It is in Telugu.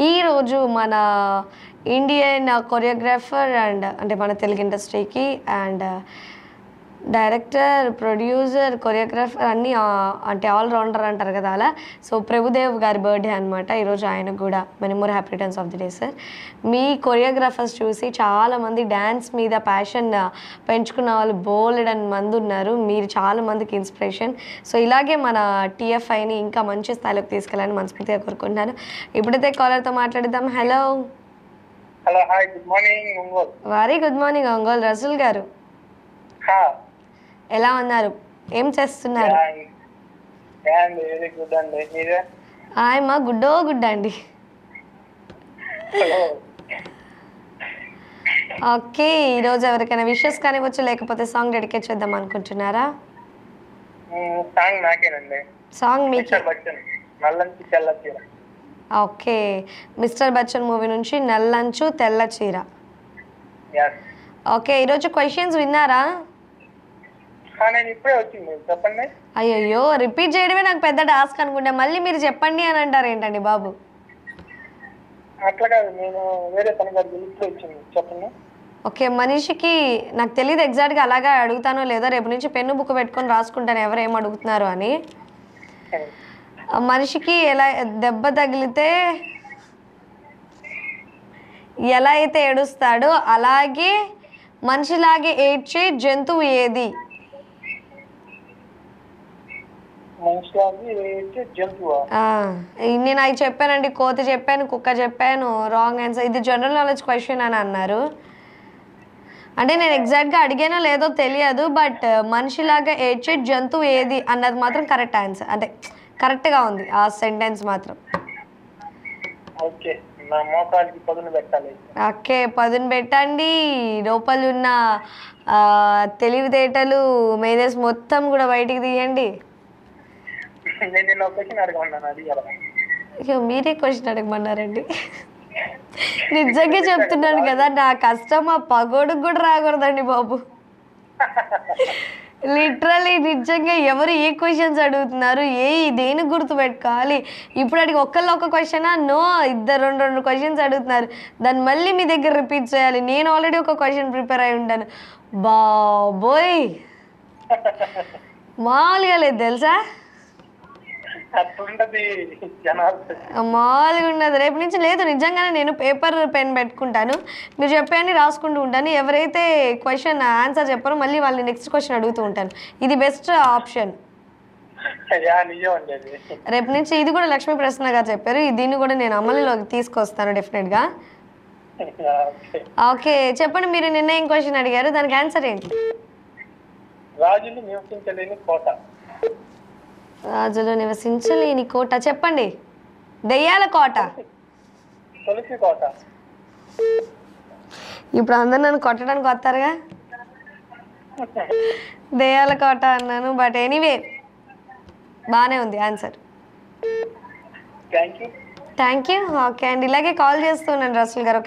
ఈరోజు మన ఇండియన్ కొరియోగ్రాఫర్ అంటే మన తెలుగు ఇండస్ట్రీకి అండ్ డైరెక్టర్, ప్రొడ్యూసర్, కొరియోగ్రాఫర్ అన్నీ అంటే ఆల్రౌండర్ అంటారు కదా అలా. సో ప్రభుదేవ్ గారి బర్త్డే అనమాట ఈరోజు. ఆయనకు కూడా many more happy returns of the day sir. Me choreographers చూసి చాలామంది డ్యాన్స్ మీద ప్యాషన్ పెంచుకున్న వాళ్ళు బోలెడని మంది ఉన్నారు. మీరు చాలామందికి ఇన్స్పిరేషన్. సో ఇలాగే మన టీఎఫ్ఐని ఇంకా మంచి స్థాయిలోకి తీసుకెళ్ళాలని మనస్ఫూర్తిగా కోరుకుంటున్నాను. ఇప్పుడైతే కాలర్తో మాట్లాడిద్దాం. Hello. Hello, hi, good morning Ongole. Very good morning Ongole Rasool గారు. ఎలా ఉన్నారు? ఏం చేస్తున్నారు? గుడ్ అండి. మీరే? ఆయమ్మా గుడ్డో గుడ్ అండి. ఓకే, ఈరోజు ఎవరికైనా విషెస్ కానివ్వచ్చు, లేకపోతే సాంగ్ డెడికేట్ చేద్దాం అనుకుంటున్నారా? సాంగ్ నాకేనండి. సాంగ్ మీకు? నల్లంచు తెల్ల చీర. ఓకే, మిస్టర్ బచ్చన్ మూవీ నుంచి నల్లంచు తెల్ల చీర. ఓకే, ఈరోజు క్వశ్చన్స్ విన్నారా? నేను ఇప్పుడే వచ్చింది, చెప్పండి. అయ్యయ్యో, రిపీట్ చేయడమే నాకు పెద్ద టాస్క్ అనుకుంటా. మళ్ళీ మీరు చెప్పండి అని అంటారు ఏంటండి బాబు? అట్లా కాదు, నేను వేరే పని గారు ఇప్పుడే వచ్చింది, చెప్పండి. ఓకే, మనిషికి నాకు తెలియదు ఎగ్జాక్ట్గా అలాగా అడుగుతానో లేదో, రేపు నుంచి పెన్ను బుక్ పెట్టుకొని రాసుకుంటాను ఎవరు ఏం అడుగుతున్నారు అని. మనిషికి ఎలా దెబ్బ తగిలితే ఎలా అయితే ఏడుస్తాడో అలాగే మనిషిలాగే ఏడ్చే జంతువు ఏది? నేను అవి చెప్పానండి, కోతి చెప్పాను, కుక్క చెప్పాను. Wrong answer. ఇది జనరల్ నాలెడ్జ్ క్వశ్చన్ అని అన్నారు. అంటే నేను ఎగ్జాక్ట్గా అడిగానో లేదో తెలియదు, బట్ మనిషిలాగా ఏడ్చే జంతువు ఏది అన్నది మాత్రం కరెక్ట్ ఆన్సర్. అంటే కరెక్ట్గా ఉంది ఆ సెంటెన్స్ మాత్రం. ఓకే, పదును పెట్టండి. లోపల ఉన్న తెలివితేటలు మేధస్ మొత్తం కూడా బయటికి తీయండి. మీరే క్వశ్చన్ అడగమన్నారండి. నిజంగా చెప్తున్నాను కదా, నా కష్టం ఆ పగోడుకు కూడా రాకూడదండి బాబు. లిటరలీ నిజంగా ఎవరు ఏ క్వశ్చన్స్ అడుగుతున్నారు, దేని గుర్తు పెట్టుకోవాలి? ఇప్పుడు అడిగి ఒక్కళ్ళు ఒక క్వశ్చనా? నో, ఇద్దరు రెండు క్వశ్చన్స్ అడుగుతున్నారు. దాన్ని మళ్ళీ మీ దగ్గర రిపీట్ చేయాలి. నేను ఆల్రెడీ ఒక క్వశ్చన్ ప్రిపేర్ అయి ఉంటాను. బాబోయ్, మామూలుగా లేదు తెలుసా, మామూలుగా ఉన్నది. రేపు నుంచి లేదు, నిజంగానే నేను పేపర్ పెన్ పెట్టుకుంటాను, మీరు చెప్పండి రాసుకుంటూ ఉంటాను. ఎవరైతే క్వశ్చన్ ఆన్సర్ చెప్పారో మళ్ళీ వాళ్ళని నెక్స్ట్ క్వశ్చన్ అడుగుతూ ఉంటాను. ఇది బెస్ట్ ఆప్షన్. రేపు నుంచి ఇది కూడా లక్ష్మీ ప్రసన్న గారు చెప్పారు, దీన్ని కూడా నేను అమలులోకి తీసుకొస్తాను డెఫినెట్గా. ఓకే, చెప్పండి, మీరు నిన్న ఏం క్వశ్చన్ అడిగారు, దానికి ఆన్సర్ ఏంటి? రాజులు నివసించలేని కోట. రాజులు నివసించలేని కోట చెప్పండి. దెయ్యాల కోట. ఇప్పుడు అందరు నన్ను కొట్టడానికి వస్తారుగా, దెయ్యాల కోట అన్నాను. బట్ ఎనీవే బాగానే ఉంది ఆన్సర్. Thank you. ఓకే అండి, ఇలాగే కాల్ చేస్తున్నాను రసూల్ గారు.